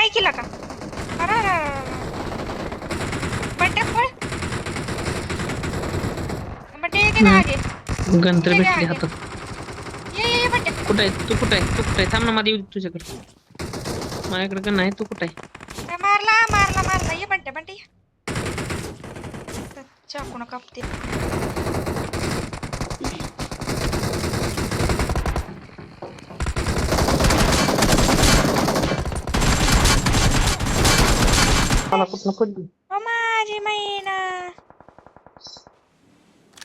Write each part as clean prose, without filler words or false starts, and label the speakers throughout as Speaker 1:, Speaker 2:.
Speaker 1: नाही केला का? अरे बंटे पळ. बंटे येते ना आगे.
Speaker 2: गन तर
Speaker 1: ये
Speaker 2: भेटली
Speaker 1: आगे.
Speaker 2: हातात.
Speaker 1: ये बंटे.
Speaker 2: कुठं आहे तू? कुठं आहे? थांब ना, मध्ये येऊ तुझ्याकडे. माझ्याकडे गन आहे. तू कुठं आहे?
Speaker 1: मारला ये बंटे बंटे. चाकून कापते.
Speaker 2: मला कुठं पडली?
Speaker 1: ओ माझी मैना.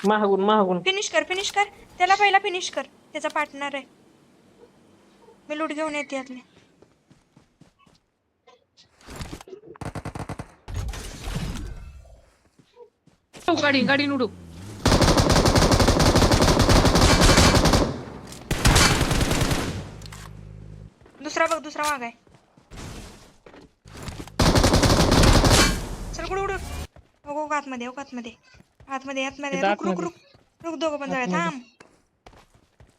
Speaker 2: महागून
Speaker 1: फिनिश कर. त्याला पहिला फिनिश कर. त्याचा पार्टनर आहे. मी लूट घेऊन येते यातले.
Speaker 2: गाडी उडू.
Speaker 1: दुसरा माग आहे. चल कुठं उडू. हो आतमध्ये रुक दोघं पण जाऊया.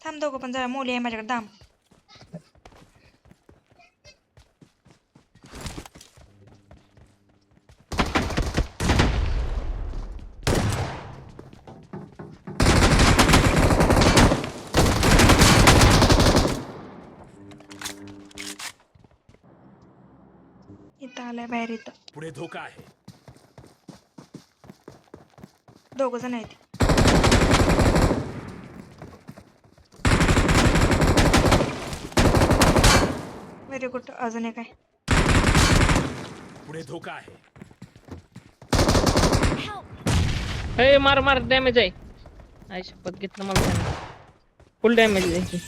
Speaker 1: थांब दोघं पण जाऊया. मोली आहे माझ्याकडे. थांब. इथं आलाय बाहेर. इथं
Speaker 3: पुढे धोका आहे.
Speaker 1: दोघ जण आहेत. Very good. अजून एक आहे.
Speaker 3: पुढे धोका आहे.
Speaker 2: हे मार डॅमेज आहे. आई शपथ घेतलं मला. फुल डॅमेज आहे.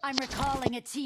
Speaker 4: I'm recalling a team.